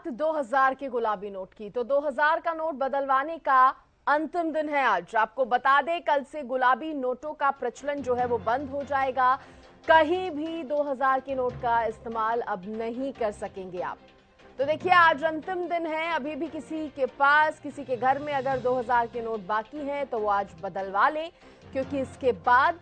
2000 के गुलाबी नोट की। तो 2000 का नोट बदलवाने का अंतिम दिन है आज। आपको बता दें, कल से गुलाबी नोटों का प्रचलन जो है वो बंद हो जाएगा। कहीं भी 2000 के नोट का इस्तेमाल अब नहीं कर सकेंगे आप। तो देखिए, आज अंतिम दिन है। अभी भी किसी के पास, किसी के घर में अगर 2000 के नोट बाकी हैं तो वो आज बदलवा लें, क्योंकि इसके बाद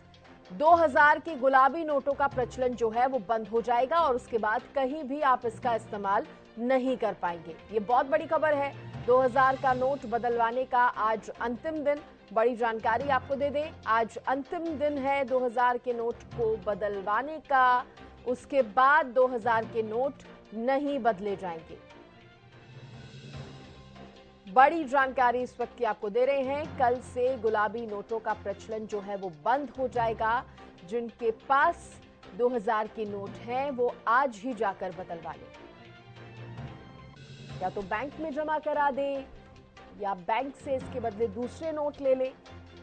2000 के गुलाबी नोटों का प्रचलन जो है वो बंद हो जाएगा और उसके बाद कहीं भी आप इसका इस्तेमाल नहीं कर पाएंगे। ये बहुत बड़ी खबर है। 2000 का नोट बदलवाने का आज अंतिम दिन। बड़ी जानकारी आपको दे दें, आज अंतिम दिन है 2000 के नोट को बदलवाने का। उसके बाद 2000 के नोट नहीं बदले जाएंगे। बड़ी जानकारी इस वक्त की आपको दे रहे हैं। कल से गुलाबी नोटों का प्रचलन जो है वो बंद हो जाएगा। जिनके पास 2000 के नोट हैं वो आज ही जाकर बदलवा लें, या तो बैंक में जमा करा दें या बैंक से इसके बदले दूसरे नोट ले लें।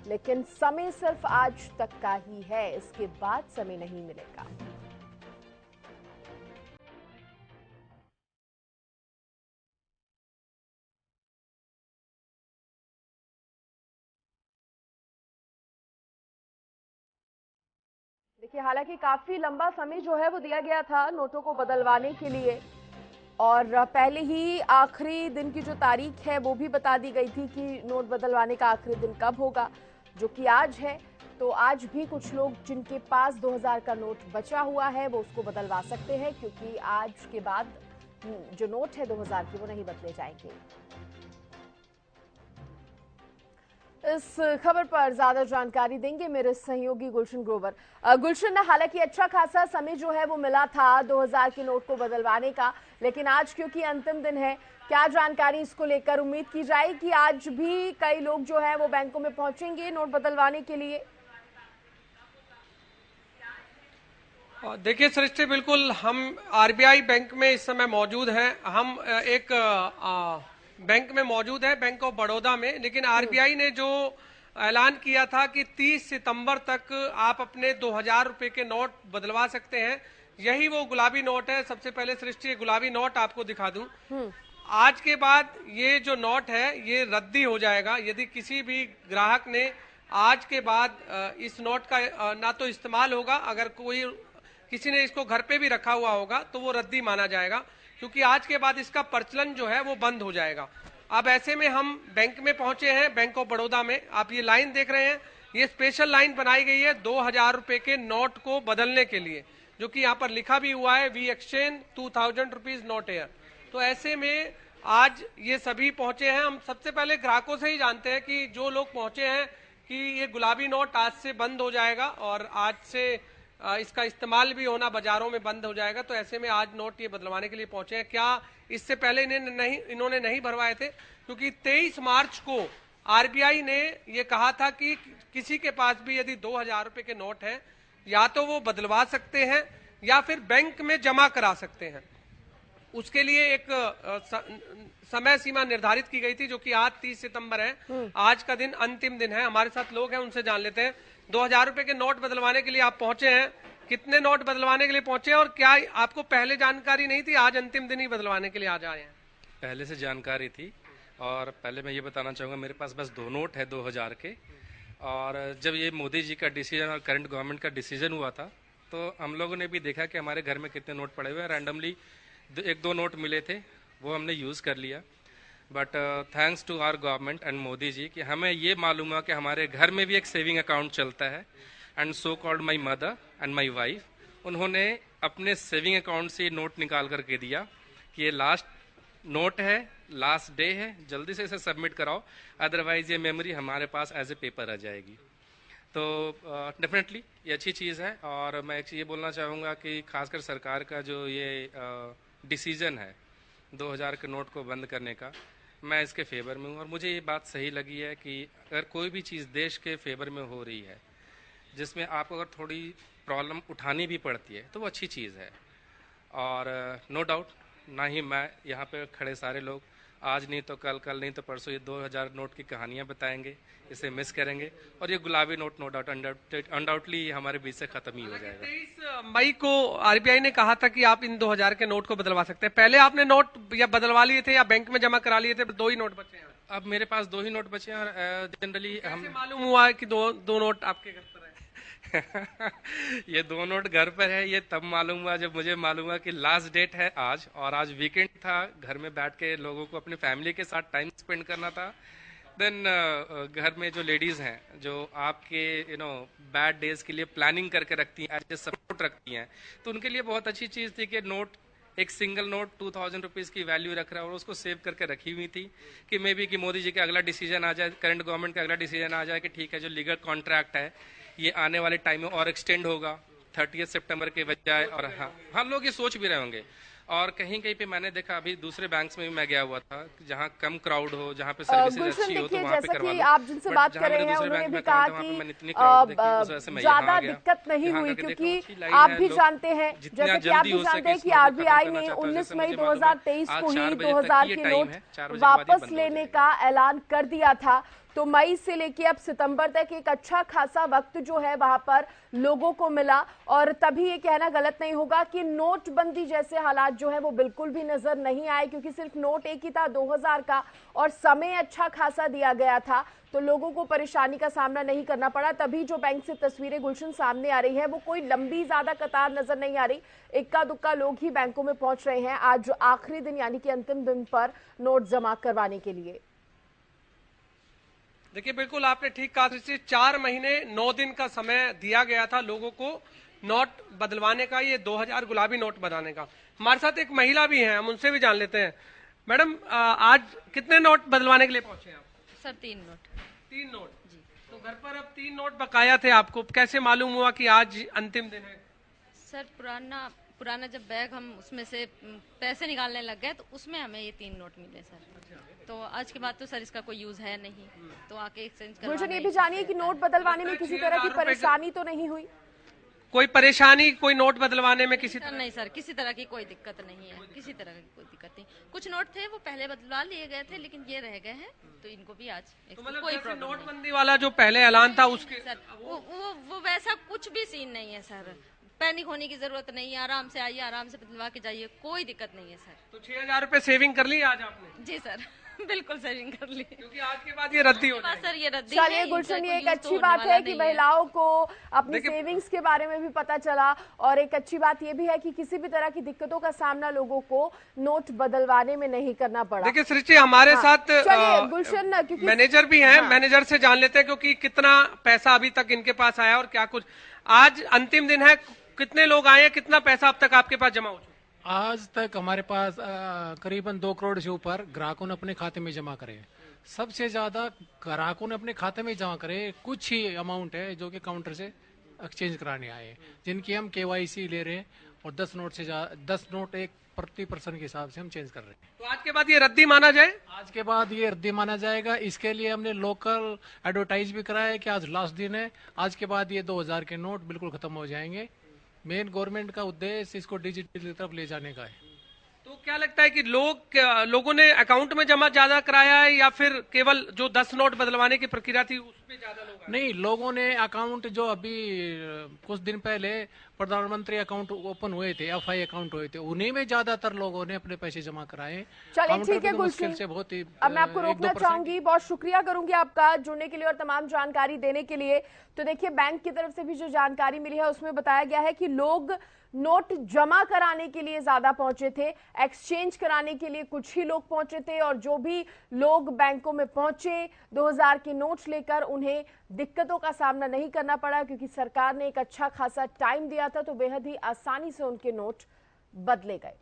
लेकिन समय सिर्फ आज तक का ही है, इसके बाद समय नहीं मिलेगा। देखिए, हालांकि काफी लंबा समय जो है वो दिया गया था नोटों को बदलवाने के लिए, और पहले ही आखिरी दिन की जो तारीख है वो भी बता दी गई थी कि नोट बदलवाने का आखिरी दिन कब होगा, जो कि आज है। तो आज भी कुछ लोग जिनके पास 2000 का नोट बचा हुआ है वो उसको बदलवा सकते हैं, क्योंकि आज के बाद जो नोट है 2000 के वो नहीं बदले जाएंगे। इस खबर पर ज्यादा जानकारी देंगे मेरे सहयोगी गुलशन ग्रोवर। गुलशन, हालांकि अच्छा खासा समय जो है वो मिला था 2000 के नोट को बदलवाने का, लेकिन आज क्योंकि अंतिम दिन है, क्या जानकारी इसको लेकर? उम्मीद की जाए कि आज भी कई लोग जो है वो बैंकों में पहुंचेंगे नोट बदलवाने के लिए। देखिए सृष्टि, बिल्कुल हम आरबीआई बैंक में इस समय मौजूद हैं। हम एक बैंक में मौजूद है, बैंक ऑफ बड़ौदा में। लेकिन आरबीआई ने जो ऐलान किया था कि 30 सितंबर तक आप अपने 2000 रुपए के नोट बदलवा सकते हैं, यही वो गुलाबी नोट है। सबसे पहले सृष्टि गुलाबी नोट आपको दिखा दूं। आज के बाद ये जो नोट है ये रद्दी हो जाएगा। यदि किसी भी ग्राहक ने आज के बाद इस नोट का ना तो इस्तेमाल होगा, अगर कोई किसी ने इसको घर पे भी रखा हुआ होगा तो वो रद्दी माना जाएगा, क्योंकि आज के बाद इसका प्रचलन जो है वो बंद हो जाएगा। अब ऐसे में हम बैंक में पहुंचे हैं, बैंक ऑफ बड़ौदा में। आप ये लाइन देख रहे हैं, ये स्पेशल लाइन बनाई गई है 2000 रुपए के नोट को बदलने के लिए, जो कि यहाँ पर लिखा भी हुआ है, we exchange 2000 rupees note here. तो ऐसे में आज ये सभी पहुंचे हैं। हम सबसे पहले ग्राहकों से ही जानते हैं कि जो लोग पहुंचे हैं कि ये गुलाबी नोट आज से बंद हो जाएगा और आज से इसका इस्तेमाल भी होना बाजारों में बंद हो जाएगा। तो ऐसे में आज नोट ये बदलवाने के लिए पहुंचे हैं। क्या इससे पहले इन्होंने नहीं भरवाए थे? क्योंकि 23 मार्च को आरबीआई ने ये कहा था कि किसी के पास भी यदि 2000 रुपए के नोट हैं, या तो वो बदलवा सकते हैं या फिर बैंक में जमा करा सकते हैं। उसके लिए एक समय सीमा निर्धारित की गई थी, जो कि आज 30 सितंबर है। आज का दिन अंतिम दिन है। हमारे साथ लोग हैं, उनसे जान लेते हैं। 2000 रुपए के नोट बदलवाने के लिए आप पहुंचे हैं, कितने नोट बदलवाने के लिए पहुंचे हैं और क्या आपको पहले जानकारी नहीं थी, आज अंतिम दिन ही बदलवाने के लिए आज आए हैं? पहले से जानकारी थी, और पहले मैं ये बताना चाहूँगा, मेरे पास बस 2 नोट है 2000 के। और जब ये मोदी जी का डिसीजन और करंट गवर्नमेंट का डिसीजन हुआ था, तो हम लोगों ने भी देखा कि हमारे घर में कितने नोट पड़े हुए हैं। रैंडमली 1-2 नोट मिले थे, वो हमने यूज़ कर लिया। But thanks to our government and Modi ji कि हमें ये मालूम हुआ कि हमारे घर में भी एक सेविंग अकाउंट चलता है। And so called my mother and my wife, उन्होंने अपने सेविंग अकाउंट से नोट निकाल करके दिया कि ये लास्ट नोट है, लास्ट डे है, जल्दी से इसे सबमिट कराओ, अदरवाइज ये मेमोरी हमारे पास एज ए पेपर आ जाएगी। तो डेफिनेटली ये अच्छी चीज़ है। और मैं एक चीज़ ये बोलना चाहूँगा कि खासकर सरकार का जो ये डिसीजन है 2000 के नोट को बंद करने का, मैं इसके फेवर में हूँ। और मुझे ये बात सही लगी है कि अगर कोई भी चीज़ देश के फेवर में हो रही है, जिसमें आपको अगर थोड़ी प्रॉब्लम उठानी भी पड़ती है, तो वो अच्छी चीज़ है। और नो डाउट, ना ही मैं, यहाँ पे खड़े सारे लोग आज नहीं तो कल, कल नहीं तो परसों ये 2000 नोट की कहानियां बताएंगे, इसे मिस करेंगे और ये गुलाबी नोट नो डाउट अनडाउटली हमारे बीच से खत्म ही हो जाएगा। 23 मई को आरबीआई ने कहा था कि आप इन 2000 के नोट को बदलवा सकते हैं। पहले आपने नोट या बदलवा लिए थे या बैंक में जमा करा लिए थे? 2 ही नोट बचे हैं। अब मेरे पास 2 ही नोट बचे हैं और जनरली हम मालूम हुआ कि दो नोट आपके घर पर है? ये 2 नोट घर पर है, ये तब मालूम हुआ जब मुझे मालूम हुआ कि लास्ट डेट है आज, और आज वीकेंड था, घर में बैठ के लोगों को अपनी फैमिली के साथ टाइम स्पेंड करना था। देन घर में जो लेडीज हैं जो आपके बैड डेज के लिए प्लानिंग करके रखती हैं, एज ए सपोर्ट रखती हैं, तो उनके लिए बहुत अच्छी चीज़ थी कि नोट, एक सिंगल नोट 2000 रुपीज़ की वैल्यू रख रहा है और उसको सेव करके रखी हुई थी कि मे बी कि मोदी जी का अगला डिसीजन आ जाए, करंट गवर्नमेंट का अगला डिसीजन आ जाए कि ठीक है जो लीगल कॉन्ट्रैक्ट है ये आने वाले टाइम में और एक्सटेंड होगा 30 सितंबर के बजाय। और हाँ लोग ये सोच भी रहे होंगे। और कहीं कहीं पे मैंने देखा, अभी दूसरे बैंक्स में भी मैं गया हुआ था जहाँ कम क्राउड हो, जहाँ पे सर्विसेज अच्छी हो, तो वहाँ पे करवा लो। आप जिनसे बात कर रहे हैं उन्होंने भी कहा कि ज्यादा दिक्कत नहीं हुई, क्योंकि आप भी जानते हैं, जैसे कि आप भी जानते हैं कि आरबीआई ने 19 मई 2023 को ही 2000 के नोट वापस लेने का ऐलान कर दिया था। तो मई से लेके अब सितंबर तक एक अच्छा खासा वक्त जो है वहां पर लोगों को मिला, और तभी ये कहना गलत नहीं होगा कि नोटबंदी जैसे हालात जो है वो बिल्कुल भी नजर नहीं आए, क्योंकि सिर्फ नोट एक ही था 2000 का और समय अच्छा खासा दिया गया था, तो लोगों को परेशानी का सामना नहीं करना पड़ा। तभी जो बैंक से तस्वीरें गुलशन सामने आ रही है वो कोई लंबी ज्यादा कतार नजर नहीं आ रही, इक्का दुक्का लोग ही बैंकों में पहुंच रहे हैं आज आखिरी दिन यानी कि अंतिम दिन पर नोट जमा करवाने के लिए। देखिए बिल्कुल आपने ठीक कहा, 4 महीने 9 दिन का समय दिया गया था लोगों को नोट बदलवाने का, ये 2000 गुलाबी नोट बनाने का। हमारे साथ एक महिला भी हैं, हम उनसे भी जान लेते हैं। मैडम आज कितने नोट बदलवाने के लिए पहुंचे हैं आप? Sir 3 note. 3 नोट जी। तो घर पर अब 3 नोट बकाया थे, आपको कैसे मालूम हुआ कि आज अंतिम दिन है? सर पुराना जब बैग हम उसमें से पैसे निकालने लग गए तो उसमें हमें ये 3 नोट मिले सर। तो आज के बाद तो सर इसका कोई यूज है नहीं, तो आके एक्सचेंज करवा। मुझे ये भी जानिए कि नोट बदलवाने में किसी तरह की परेशानी तो नहीं हुई? कोई परेशानी, कोई नोट बदलवाने में किसी तरह? नहीं सर, किसी तरह की कोई दिक्कत नहीं है, किसी तरह की कोई दिक्कत नहीं। कुछ नोट थे वो पहले बदलवा लिए गए थे, लेकिन ये रह गए हैं, तो इनको भी आज तो मतलब कोई जैसे नोटबंदी वाला जो पहले ऐलान था उसके सर वो वैसा कुछ भी सीन नहीं है सर। पैनिक होने की जरूरत नहीं है, आराम से आइए, आराम से बदलवा के जाइए, कोई दिक्कत नहीं है सर। तो 6000 रुपए सेविंग कर ली आज आपने? जी सर बिल्कुल सेविंग कर ली, क्योंकि आज के बाद ये रद्दी हो जाएगी। सर ये रद्दी चलिए गुलशन, ये एक अच्छी बात है कि महिलाओं को अपनी सेविंग्स के बारे में भी पता चला, और एक अच्छी बात ये भी है कि किसी भी तरह की दिक्कतों का सामना लोगों को नोट बदलवाने में नहीं करना पड़ा। देखिए सृष्टि हमारे साथ गुलशन क्योंकि मैनेजर भी हैं, मैनेजर से जान लेते हैं क्योंकि कितना पैसा अभी तक इनके पास आया और क्या कुछ। आज अंतिम दिन है, कितने लोग आए, कितना पैसा अब तक आपके पास जमा हो चुका? आज तक हमारे पास करीबन 2 करोड़ से ऊपर ग्राहकों ने अपने खाते में जमा करे। सबसे ज्यादा ग्राहकों ने अपने खाते में जमा करे, कुछ ही अमाउंट है जो कि काउंटर से एक्सचेंज कराने आए हैं, जिनकी हम KYC ले रहे हैं, और 10 नोट एक प्रति पर्सन के हिसाब से हम चेंज कर रहे हैं। तो आज के बाद ये रद्दी माना जाए? आज के बाद ये रद्दी माना जाएगा। इसके लिए हमने लोकल एडवर्टाइज भी कराया है कि आज लास्ट दिन है, आज के बाद ये 2000 के नोट बिल्कुल खत्म हो जाएंगे। मेन गवर्नमेंट का उद्देश्य इसको डिजिटल की तरफ ले जाने का है। तो क्या लगता है कि लोगों ने अकाउंट में जमा ज्यादा कराया है या फिर केवल जो 10 नोट बदलवाने की प्रक्रिया थी उसमें ज्यादा लोग आए? नहीं, लोगों ने अकाउंट जो अभी कुछ दिन पहले प्रधानमंत्री अकाउंट ओपन हुए थे, FI अकाउंट हुए थे, उन्हीं में ज्यादातर लोगों ने अपने पैसे जमा कराए। चलिए ठीक है गुलशन, से बहुत ही अब मैं आपको रोकना चाहूंगी, बहुत शुक्रिया करूंगी आपका जुड़ने के लिए और तमाम जानकारी देने के लिए। तो देखिए बैंक की तरफ से भी जो जानकारी मिली है उसमें बताया गया है कि लोग नोट जमा कराने के लिए ज्यादा पहुंचे थे, एक्सचेंज कराने के लिए कुछ ही लोग पहुंचे थे, और जो भी लोग बैंकों में पहुंचे 2000 के नोट्स लेकर उन्हें दिक्कतों का सामना नहीं करना पड़ा, क्योंकि सरकार ने एक अच्छा खासा टाइम दिया था, तो बेहद ही आसानी से उनके नोट बदले गए।